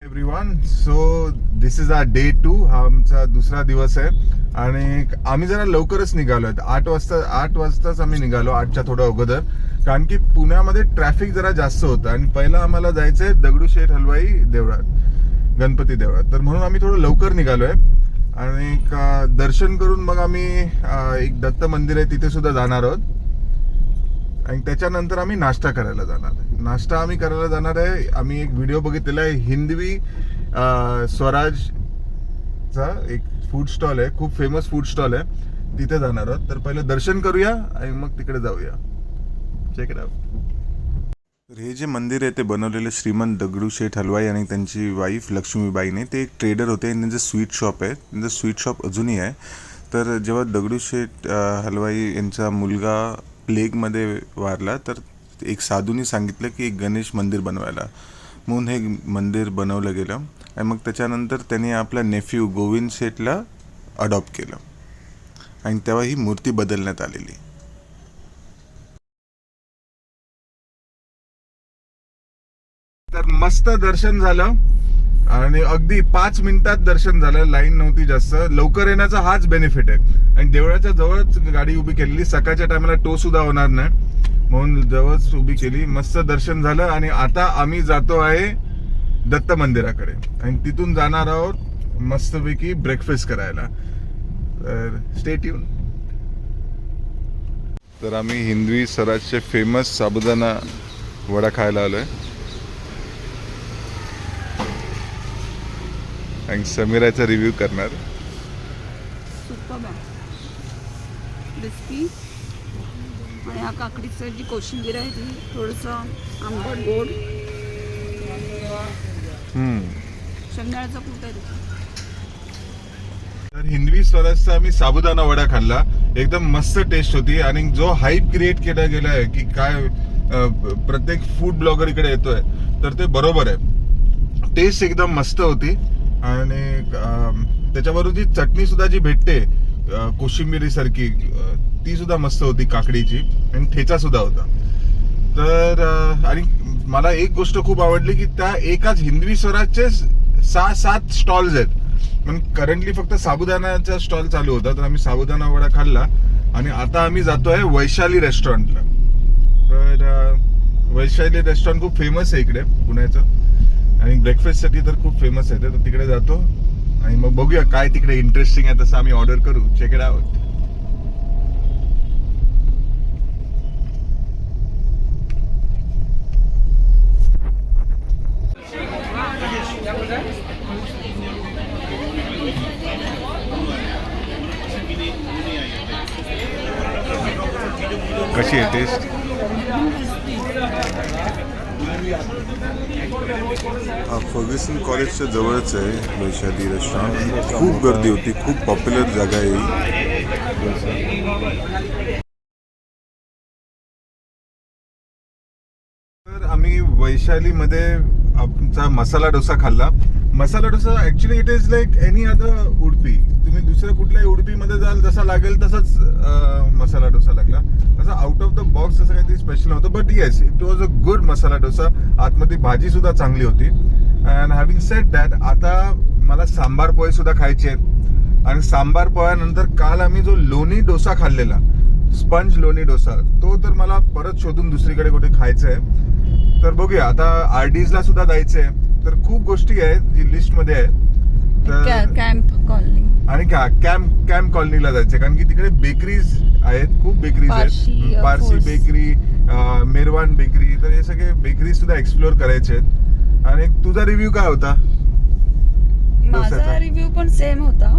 Everyone, so this is our day 2. हा आमचा दुसरा दिवस आहे आणि आम्ही जरा लवकरच निघालो आहे. 8 वाजताच आम्ही निघालो, 8च्या थोडं अगोदर, कारण की पुण्यामध्ये ट्रॅफिक जरा जास्त होतं आणि पहिला आम्हाला जायचंय दगडूशेठ हलवाई देवळात, गणपती देवळात. तर म्हणून आम्ही थोडं लवकर निघालोय आणि दर्शन करून मग आम्ही एक दत्त मंदिर आहे तिथे सुद्धा जाणार आहोत आणि त्याच्यानंतर आम्ही नाश्ता करायला जाणार आहे. नाश्ता आम्ही करायला जाणार आहे, आम्ही एक व्हिडिओ बघितलेला आहे, हिंदवी स्वराजचा एक फूड स्टॉल आहे, खूप फेमस फूड स्टॉल आहे, तिथे जाणार आहोत. तर पहिलं दर्शन करूया आणि मग तिकडे जाऊया. Check it out. तर हे जे मंदिर आहे ते बनवलेलं श्रीमंत दगडूशेठ हलवाई आणि त्यांची वाईफ लक्ष्मीबाईने. ते एक ट्रेडर होते आणि त्यांचं स्वीट शॉप आहे, त्यांचं स्वीट शॉप अजूनही आहे. तर जेव्हा दगडूशेठ हलवाई यांचा मुलगा प्लेगमध्ये वारला तर एक साधूंनी सांगितलं की एक गणेश मंदिर बनवायला, म्हणून हे मंदिर बनवलं गेलं. आणि मग त्याच्यानंतर त्यांनी आपला नेफ्यू गोविंद शेठला अडॉप्ट केलं आणि तेव्हा ही मूर्ती बदलण्यात आलेली. तर मस्त दर्शन झालं आणि अगदी 5 मिनिटात दर्शन झालं, लाईन नव्हती जास्त. लवकर येण्याचा हाच बेनिफिट आहे. आणि देवळाच्या जवळच गाडी उभी केलेली, सकाळच्या टायमाला टो सुद्धा होणार नाही म्हणून जवळच उभी केली. मस्त दर्शन झालं आणि आता आम्ही जातो आहे दत्त मंदिराकडे आणि तिथून जाणार आहोत मस्तपैकी ब्रेकफास्ट करायला. तर स्टे ट्यून. तर आम्ही हिंदवी स्वराजचे फेमस साबुदाणा वडा खायला आलोय आणि समीराचा रिव्ह्यू करणार. सुपर आहे, क्रिस्पी. आणि हा काकडीचं जी कोशिंबीर आहे ती थोडंसं आंबट गोड. शेंगदाण्याचा कूट आहे तिथे. तर हिंदवी स्वराजचा आम्ही साबुदाणा वडा खाल्ला, एकदम मस्त टेस्ट होती. आणि जो हाईप क्रिएट केला गेला आहे की काय प्रत्येक फूड ब्लॉगर इकडे येतोय, तर ते बरोबर आहे. टेस्ट एकदम मस्त होती आणि त्याच्याबरोबर जी चटणी सुद्धा जी भेटते कोशिंबिरी सारखी, ती सुद्धा मस्त होती काकडीची, आणि ठेचा सुद्धा होता. तर आणि मला एक गोष्ट खूप आवडली की त्या एकाच हिंदवी स्वराजचे 6-7 स्टॉल्स आहेत. पण करंटली फक्त साबुदाण्याचा स्टॉल चालू होता. तर आम्ही साबुदाणा वडा खाल्ला आणि आता आम्ही जातोय वैशाली रेस्टॉरंटला. तर वैशाली रेस्टॉरंट खूप फेमस आहे इकडे पुण्याचं आणि ब्रेकफास्टसाठी तर खूप फेमस आहे. तर तिकडे जातो आणि मग बघूया काय तिकडे इंटरेस्टिंग आहे, तसं आम्ही ऑर्डर करू. Check it out. कशी आहे टेस्ट? फर्ग्युसन कॉलेजच्या जवळच आहे वैशाली रेस्टॉरंट. खूप गर्दी होती, खूप पॉप्युलर जागा आहे ही. तर आम्ही वैशालीमध्ये आमचा मसाला डोसा खाल्ला. Masala dosa actually it is like any other Udupi. तुम्ही दुसऱ्या कुठल्याही उडपीमध्ये जाल जसा लागेल तसंच मसाला डोसा लागला. असं आउट ऑफ द बॉक्स असं काहीतरी स्पेशल नव्हतं. But yes, it was a good masala dosa. आतमध्ये भाजी सुद्धा चांगली होती. अँड हॅव्हिंग सेड दॅट, आता मला सांबार पोहे सुद्धा खायचे आहेत. आणि सांबार पोह्यानंतर काल आम्ही जो लोणी डोसा खाल्लेला, स्पंज लोणी डोसा, तो तर मला परत शोधून दुसरीकडे कुठे खायचं आहे. तर बघूया, आता आरडीजला सुद्धा जायचं आहे. तर खूप गोष्टी आहेत जी लिस्टमध्ये आहेत. कॅम्प कॉलनी आणि कॅम्प कॉलनीला जायचंय, कारण की तिकडे बेकरीज आहेत, खूप बेकरीज आहेत. पारसी बेकरी, मेरवान बेकरी, तर हे सगळे बेकरीज सुद्धा एक्सप्लोर करायचे आहेत. आणि तुझा रिव्ह्यू काय होता? माझा रिव्ह्यू पण सेम होता.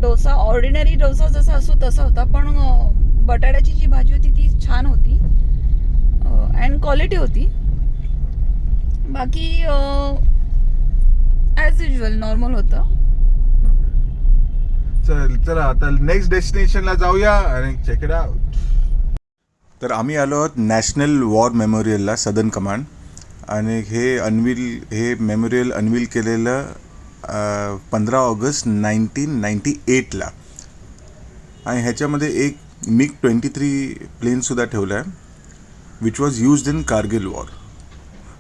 डोसा ऑर्डिनरी डोसा जसा असतो तसा होता, पण बटाट्याची जी भाजी होती ती छान होती अँड क्वालिटी होती. बाकी ॲज युजल नॉर्मल होतं. चला आता नेक्स्ट डेस्टिनेशनला जाऊया आणि चेक इट आउट. तर आम्ही आलो आहोत नॅशनल वॉर मेमोरियलला, सदर्न कमांड. आणि हे मेमोरियल अनवील केलेलं 15 ऑगस्ट 1998ला. आणि ह्याच्यामध्ये एक MiG-23 प्लेनसुद्धा ठेवला आहे, which was used in Kargil war.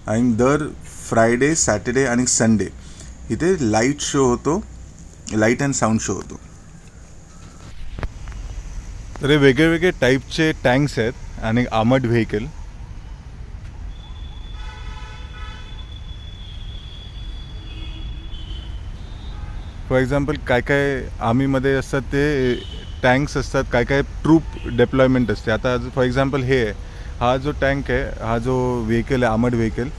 आणि दर फ्रायडे, सॅटर्डे आणि संडे इथे लाईट शो होतो, लाईट अँड साऊंड शो होतो. तर हे वेगळे वेगळे टाईपचे टँक्स आहेत आणि आर्मर्ड व्हेकल. फॉर एक्झाम्पल काय काय आर्मीमध्ये असतात ते टँक्स असतात, काय काय ट्रूप डेप्लॉयमेंट असते. आता फॉर एक्झाम्पल हे आहे, हा जो टँक आहे, हा जो व्हेकल आहे आर्मर्ड व्हेकल,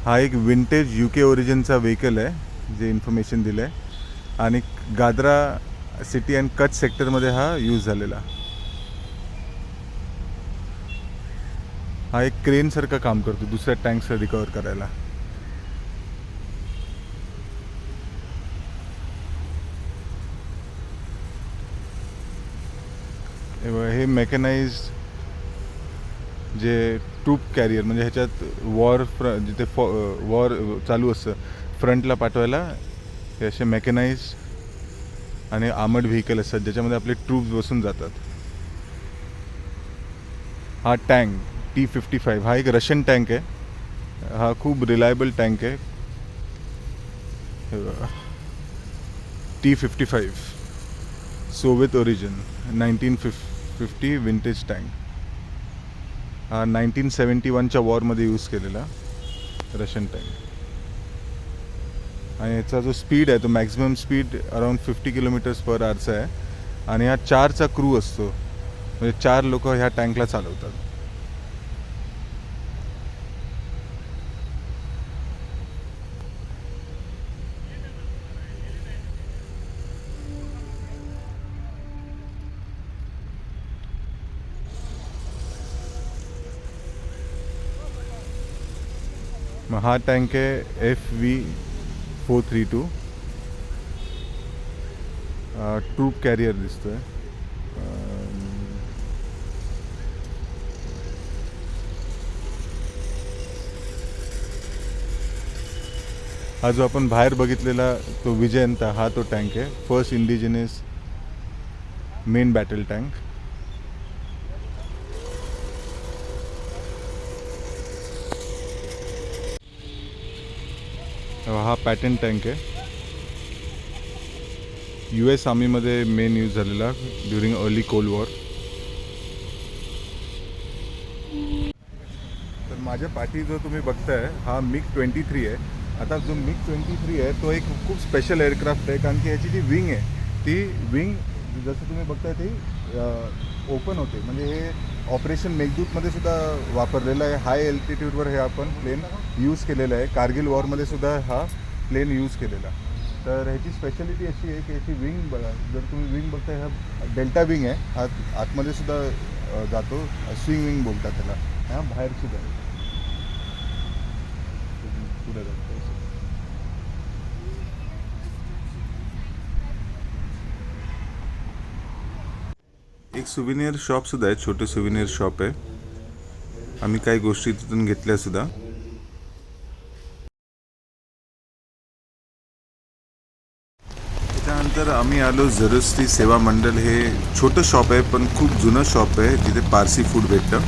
हा एक विंटेज UK ओरिजिनचा व्हेकल आहे जे इन्फॉर्मेशन दिलं आहे. आणि गाद्रा सिटी अँड कच्छ सेक्टरमध्ये हा यूज झालेला. हा एक क्रेनसारखं काम करतो दुसऱ्या टँक्स रिकवर करायला. हे मेकॅनाइज्ड जे ट्रूप कॅरियर, म्हणजे ह्याच्यात जिथे वॉर चालू असतं फ्रंटला पाठवायला हे असे मेकॅनाइज्ड आणि आर्मर्ड व्हेकल असतात ज्याच्यामध्ये आपले ट्रूप्स बसून जातात. हा टँक T-55 हा एक रशियन टँक आहे. हा खूप रिलायबल टँक आहे. T-55 Soviet origin 1950 vintage tank. हा 1971च्या वॉरमध्ये यूज केलेला रशियन टँक. आणि याचा जो स्पीड आहे तो मॅक्झिमम स्पीड अराउंड 50 km/h आहे. आणि हा 4चा क्रू असतो, म्हणजे 4 लोक ह्या टँकला चालवतात. मग हा टँक आहे FV432 ट्रूप कॅरियर दिसतोय. हा जो आपण बाहेर बघितलेला तो विजयंता हा तो टँक आहे, first indigenous main battle tank. हा पॅटर्न टँक आहे, US आर्मीमध्ये मेन यूज झालेला ड्युरिंग अर्ली कोल्ड वॉर. तर माझ्या पाठी जो तुम्ही बघताय हा MiG-23 आहे. आता जो MiG-23 आहे तो एक खूप स्पेशल एअरक्राफ्ट आहे, कारण की याची जी विंग आहे ती विंग जसं तुम्ही बघताय ती ओपन होते. म्हणजे हे ऑपरेशन मेघदूतमध्ये सुद्धा वापरलेलं आहे. हाय एल्टिट्यूडवर हे आपण प्लेन यूज केलेलं आहे. कारगिल वॉरमध्ये सुद्धा हा प्लेन यूज केलेला. तर ह्याची स्पेशालिटी अशी आहे की याची विंग बघा, जर तुम्ही विंग बघताय हा डेल्टा विंग आहे. हा आतमध्ये सुद्धा जातो, स्विंग विंग बोलतात त्याला. हा बाहेर सुद्धा पुढे जातो. एक सुविनियर शॉप सुद्धा आहे, छोटे सुविनियर शॉप आहे. आम्ही काही गोष्टी तिथून घेतल्या सुद्धा. त्याच्यानंतर आम्ही आलो जरुस्ती सेवा मंडळ. हे छोटं शॉप आहे पण खूप जुनं शॉप आहे, जिथे पारसी फूड भेटतं.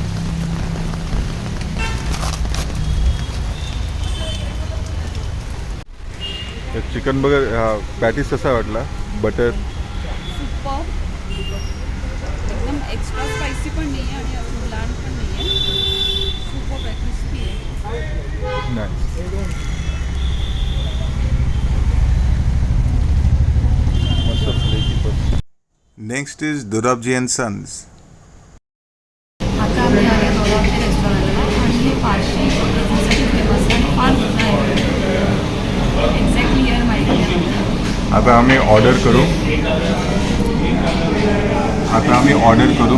चिकन बर्गर पॅटीस कसा वाटला? बटर सुपर, एकदम एक्स्ट्रा स्पायसी पण नाही आहे आणि अजून ब्लँड पण नाही आहे. सुपर आहे, क्रिस्पी आहे. नाही मस्त फ्लेकी पण. Next is Dorabji and sons. आता आम्ही आले दोराबजी रेस्टॉरंटला आणि हे पारशी इडलीसाठी फेमस आहे आणि फार जुनं आहे. एक्झॅक्टली इयर माहिती आहे. आता आम्ही ऑर्डर करू,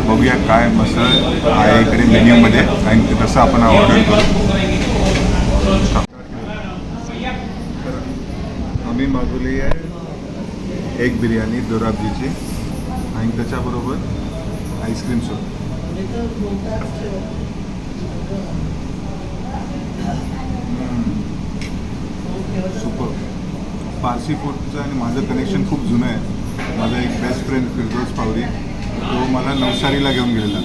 बघूया काय मस्त आहे इकडे मेन्यूमध्ये आणि तसं आपण ऑर्डर करू. आम्ही मागवली आहे एग बिर्याणी दोराबजीची आणि त्याच्याबरोबर आईस्क्रीम सूप. सुपर. पारसी फूडचं आणि माझं कनेक्शन खूप जुनं आहे. माझा एक बेस्ट फ्रेंड फिरदौस पावरी, तो मला नवसारीला घेऊन गेलेला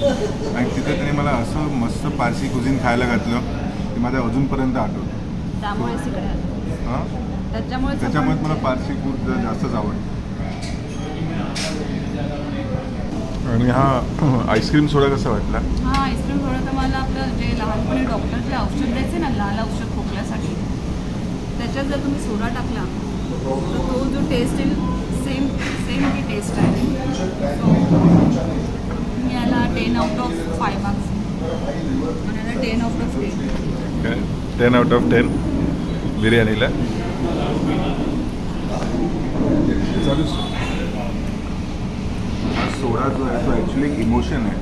आणि तिथे त्याने मला असं मस्त पारसी कुझिन खायला घातलं की माझ्या अजूनपर्यंत आठवतं. त्यामुळेच इकडे आलो. हां त्याच्यामुळे त्याच्यामुळे मला पारसी फूड जास्तच आवडतं. आणि हा आईस्क्रीम सोडा कसा वाटला? हा आईस्क्रीम सोडा तर मला आपलं जे लहानपणी डॉक्टर जे औषध द्यायचे ना लाल औषध खोकल्यासाठी, त्याच्यात जर तुम्ही सोडा टाकला तर तो जो टेस्ट येईल सेम ती टेस्ट आहे. मी याला 10 आउट ऑफ 5 मार्क्स आणि याला 10 आउट ऑफ 10. 10 out of 10 बिर्याणीला. हा सोडा जो आहे तो ॲक्च्युली एक इमोशन आहे.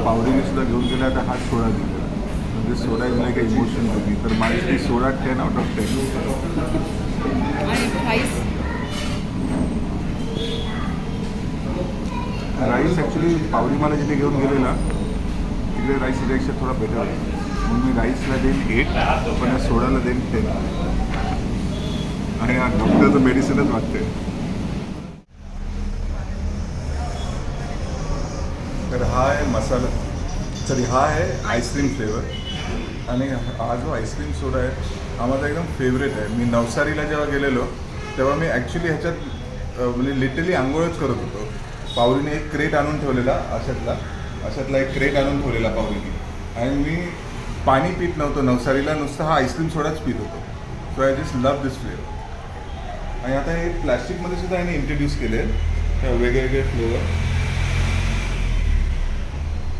पावडीने सुद्धा घेऊन गेला तर हाच सोडा घेऊन गेला, म्हणजे सोडा इज लाईक इमोशन होती. तर माझ्यासाठी सोडा 10 आउट ऑफ 10. आणि राईस ॲक्च्युली पावडी मला जिथे घेऊन गेलेला तिकडे राईस याच्यापेक्षा थोडा बेटर होता, म्हणून मी राईसला देईन 8 पण या सोडाला देईन 10. आणि हा डॉक्टरचं मेडिसिनच वाटते. तर हा आहे मसाला, सॉरी हा आहे आईस्क्रीम फ्लेवर. आणि हा जो आईस्क्रीम सोडा आहे हा माझा एकदम फेवरेट आहे. मी नवसारीला जेव्हा गेलेलो तेव्हा मी ॲक्च्युली ह्याच्यात म्हणजे लिटरली आंघोळच करत होतो. पावरीने एक क्रेट आणून ठेवलेला अशातला एक क्रेट आणून ठेवलेला पावरीने, आणि मी पाणी पित नव्हतो नवसारीला, नुसतं हा आईस्क्रीम सोडाच पित होतो. So I just love this flavour. आणि आता हे प्लॅस्टिकमध्ये सुद्धा याने इंट्रोड्यूस केले वेगवेगळे फ्लेवर.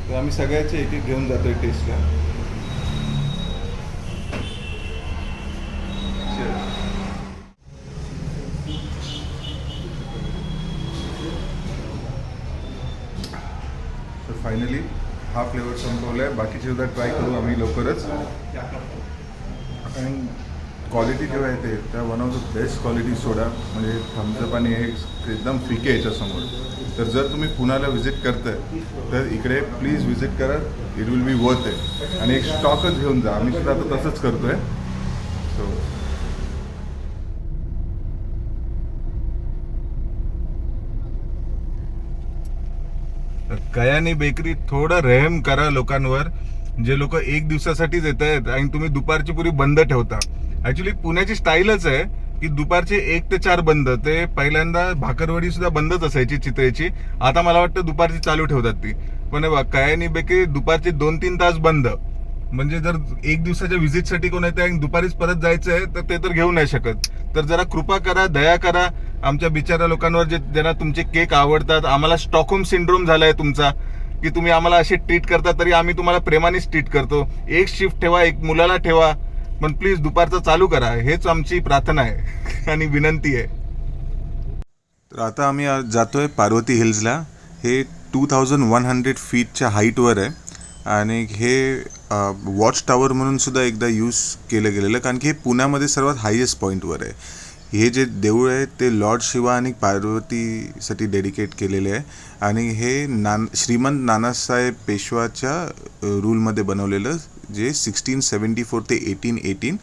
तर आम्ही सगळ्याचे एक एक घेऊन जातोय टेस्टला. तर फायनली हा फ्लेवर संपवला आहे. बाकीचे सुद्धा ट्राय करू आम्ही लवकरच. आणि क्वालिटी जेव्हा येते त्या one of the best quality soda म्हणजे थम्सअप आणि हे एकदम फिके याच्यासमोर. तर जर तुम्ही पुण्याला व्हिजिट करताय तर इकडे प्लीज व्हिजिट करा. It will be worth it. आणि एक स्टॉकच घेऊन जा. आम्ही सुद्धा आता तसंच करतोय. सो कयानी बेकरी थोडं रहम करा लोकांवर, जे लोक एक दिवसासाठीच येत आहेत आणि तुम्ही दुपारची पुरी बंद ठेवता. ऍक्च्युली पुण्याची स्टाईलच आहे की दुपारचे 1 ते 4 बंद. ते पहिल्यांदा भाकरवडी सुद्धा बंदच असायची चितळेची, आता मला वाटतं दुपारची चालू ठेवतात ती. पण कयानी बेकरी दुपारचे 2-3 तास बंद. म्हणजे जर एक दिवसाच्या व्हिजिटसाठी कोण येते आणि दुपारीच परत जायचं आहे तर ते तर घेऊ नाही शकत. तर जरा कृपा करा, दया करा आमच्या बिचाऱ्या लोकांवर जे ज्यांना तुमचे केक आवडतात. आम्हाला स्टॉकहोम सिंड्रोम झालाय तुमचा की तुम्ही आम्हाला असे ट्रीट करता, तरी आम्ही तुम्हाला प्रेमानेच ट्रीट करतो. एक शिफ्ट ठेवा, एक मुलाला ठेवा, पण प्लीज दुपारचं चालू करा. हेच आमची प्रार्थना आहे आणि विनंती आहे. तर आता आम्ही जातोय पार्वती हिल्सला. हे 2100 फीटच्या हाईटवर आहे आणि हे वॉच टॉवर म्हणून सुद्धा एकदा यूज केलं गेलेलं, कारण की हे पुण्यामध्ये सर्वात हायेस्ट पॉईंटवर आहे. हे जे देऊळ आहे ते लॉर्ड शिवा आणि पार्वतीसाठी डेडिकेट केलेले आहे. आणि हे श्रीमंत नानासाहेब पेशवाच्या रूलमध्ये बनवलेलं, जे 1674 ते 1818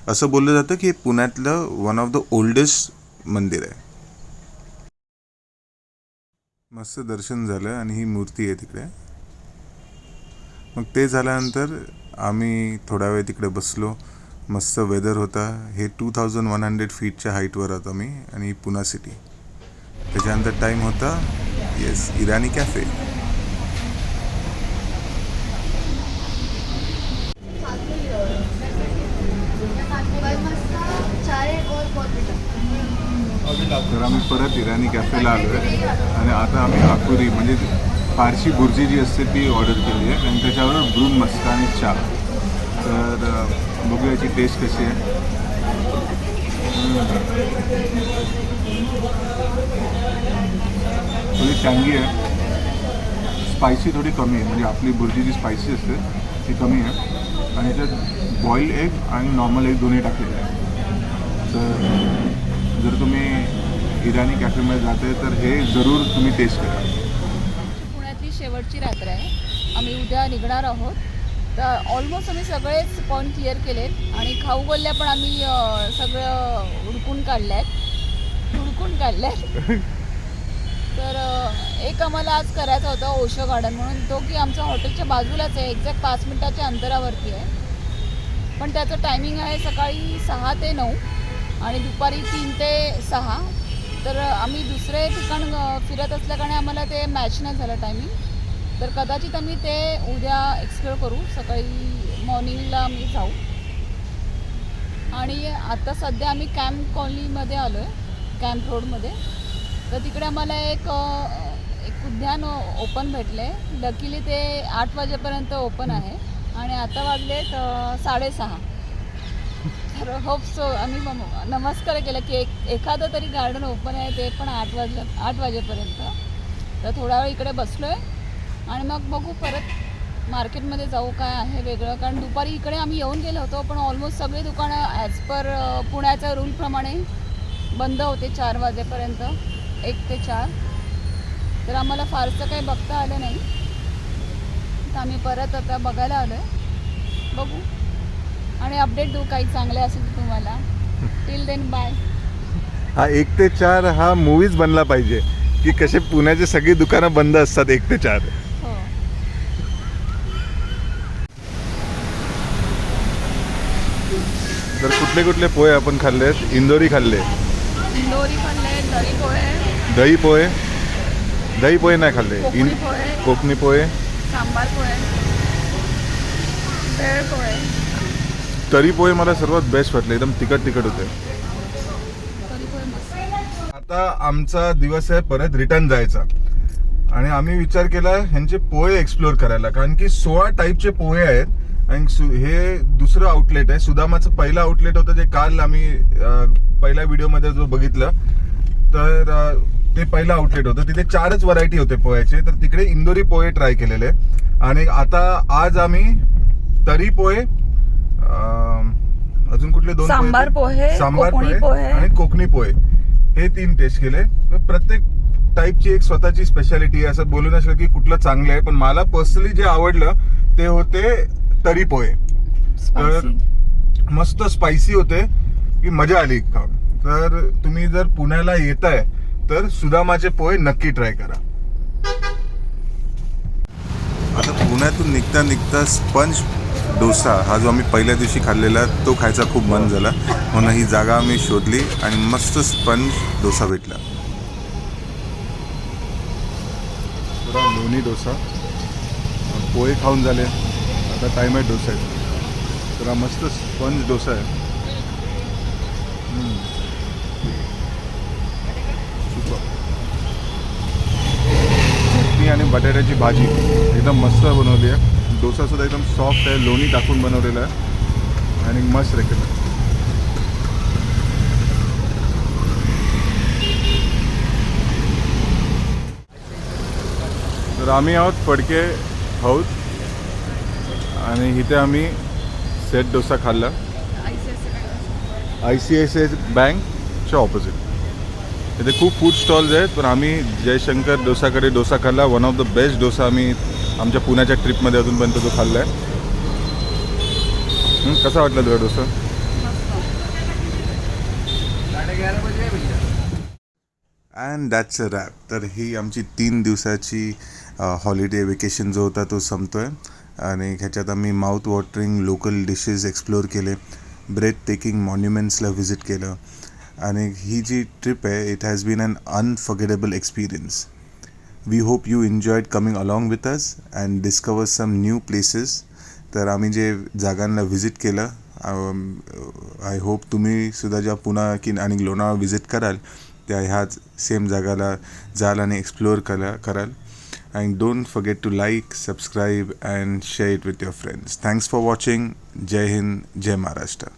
असं बोललं जातं की हे पुण्यातलं वन ऑफ द ओल्डेस्ट मंदिर आहे. मस्त दर्शन झालं आणि ही मूर्ती आहे तिकडे. मग ते झाल्यानंतर आम्ही थोडा वेळ तिकडे बसलो. मस्त वेदर होता. हे 2100 फीटच्या हाईटवर होतो आम्ही आणि पुणा सिटी. त्याच्यानंतर टाईम होता येस इराणी कॅफे. तर आम्ही परत इराणी कॅफेला आलो आहे आणि आता आम्ही आकुरी म्हणजे फारशी बुर्जी जी असते ती ऑर्डर केली आहे आणि त्याच्यावर ब्रून मस्का आणि चहा. तर बघूया याची टेस्ट कशी आहे. थोडी टँगी आहे, स्पायसी थोडी कमी आहे. म्हणजे आपली बुर्जी जी स्पायसी असते ती कमी आहे. आणि याच्यात बॉईल एग आणि नॉर्मल एग दोन्ही टाकलेले आहे. तर जर तुम्ही इराणी कॅफेमध्ये जाते तर हे जरूर तुम्ही टेस्ट करा. पुण्यातली शेवटची रात्र आहे. आम्ही उद्या निघणार आहोत. तर ऑलमोस्ट आम्ही सगळेच पॉईंट क्लिअर केलेत आणि खाऊ गल्ल्या पण आम्ही सगळं हुडकून काढल्यात. तर एक आम्हाला आज करायचा होता ओशो गार्डन म्हणून, तो की आमच्या हॉटेलच्या बाजूलाच आहे, एक्झॅक्ट 5 मिनिटाच्या अंतरावरती आहे. पण त्याचं टायमिंग आहे सकाळी 6 ते 9 आणि दुपारी 3 ते 6. तर आम्ही दुसरे ठिकाण फिरत असल्याकारणे आम्हाला ते मॅच नाही झालं टायमिंग. तर कदाचित आम्ही ते उद्या एक्सप्लोअर करू. सकाळी मॉर्निंगला आम्ही जाऊ. आणि आता सध्या आम्ही कॅम्प कॉलनीमध्ये आलो आहे, कॅम्प रोडमध्ये. तर तिकडे आम्हाला एक उद्यान ओपन भेटलं आहे. लकीली ते 8 वाजेपर्यंत ओपन आहे आणि आता वाजलेत 6:30. तर होप सो आम्ही नमस्कार केला की एखादं तरी गार्डन ओपन आहे, ते पण 8 वाजेपर्यंत. तर थोडा वेळ इकडे बसलो आहे आणि मग बघू परत मार्केटमध्ये जाऊ काय आहे वेगळं. कारण दुपारी इकडे आम्ही येऊन गेलो होतो पण ऑलमोस्ट सगळी दुकानं ॲज पर पुण्याच्या रूलप्रमाणे बंद होते 4 वाजेपर्यंत, 1 ते 4. तर आम्हाला फारसं काही बघता आलं नाही. तर आम्ही परत आता बघायला आलो आहे. बघू आणि अपडेट देऊ काही चांगले असेल तुम्हाला. Till then bye. हा 1 ते 4 हा मूवीज बनला पाहिजे की कसे पुण्याचे सगळी दुकानं बंद असतात 1 ते 4. हो. तर कुठले कुठले पोहे आपण खाल्लेत? इंदोरी खाल्ले, इंदोरी खाल्ले, दही पोहे, दही पोहे नाही खाल्ले. कोकणी पोहे, कोकणी पोहे, सांबार पोहे, भेळ पोहे. तरी पोहे मला सर्वात बेस्ट वाटले, एकदम तिखट होते. तरी पोहे मस्त. आता आमचा दिवस आहे परत रिटर्न जायचा आणि आम्ही विचार केला ह्यांचे पोहे एक्सप्लोर करायला, कारण की 16 टाईपचे पोहे आहेत आणि हे दुसरं आउटलेट आहे. सुदामाचं पहिलं आउटलेट होतं जे काल आम्ही पहिल्या व्हिडिओमध्ये जो बघितलं, तर ते पहिलं आउटलेट होतं. तिथे 4च व्हरायटी होते पोह्याचे. तर तिकडे इंदोरी पोहे ट्राय केलेले आणि आता आज आम्ही तरी पोहे, अजून कुठले 2 सांबार पोहे, कोकणी पोहे आणि कोकणी पोहे, हे 3 टेस्ट केले. प्रत्येक टाईपची एक स्वतःची स्पेशालिटी आहे. असं बोलू नाही शकत की कुठलं चांगलं आहे, पण मला पर्सनली जे आवडलं ते होते तरी पोहे. तर मस्त स्पायसी होते की मजा आली खाऊन. तर तुम्ही जर पुण्याला येताय तर सुदामाचे पोहे नक्की ट्राय करा. आता पुण्यातून निघता स्पंज डोसा हा जो आम्ही पहिल्या दिवशी खाल्लेला तो खायचा खूप मन झाला, म्हणून ही जागा आम्ही शोधली आणि मस्त स्पंज डोसा भेटला. थोडा लोणी डोसा, पोहे खाऊन झाले, आता टाइम आहे डोसा. तर हा मस्त स्पंज डोसा आहे. चटणी आणि बटाट्याची भाजी एकदम मस्त बनवली आहे. डोसा सुद्धा एकदम सॉफ्ट आहे, लोणी टाकून बनवलेला आहे आणि मस्त रेकमेंड. तर आम्ही आहोत फडके हौद आणि इथे आम्ही सेट डोसा खाल्ला ICICI बँकच्या ऑपोजिट. इथे खूप फूड स्टॉल्स आहेत, पण आम्ही जयशंकर डोसाकडे डोसा खाल्ला. One of the best dosa आम्ही आमच्या पुण्याच्या ट्रिपमध्ये अजूनपर्यंत तो खाल्ला आहे. कसा वाटला तुला dosa? And that's a wrap. तर ही आमची 3 दिवसाची हॉलिडे वेकेशन जो होता तो संपतो आहे आणि ह्याच्यात आम्ही mouth watering local dishes explore केले, ब्रेथ टेकिंग मॉन्युमेंट्सला व्हिजिट केलं आणि ही जी ट्रिप आहे it has been an unforgettable experience. We hope you enjoyed coming along with us and discover some new places. तर आम्ही जे जागांना व्हिजिट केलं, आय होप तुम्ही सुद्धा ज्या पुणा आणि लोणावळा व्हिजिट कराल त्या ह्याच सेम जागाला जाल आणि एक्सप्लोअर कराल. And don't forget to like, subscribe and share it with your friends. Thanks for watching. Jai Hind, Jai Maharashtra.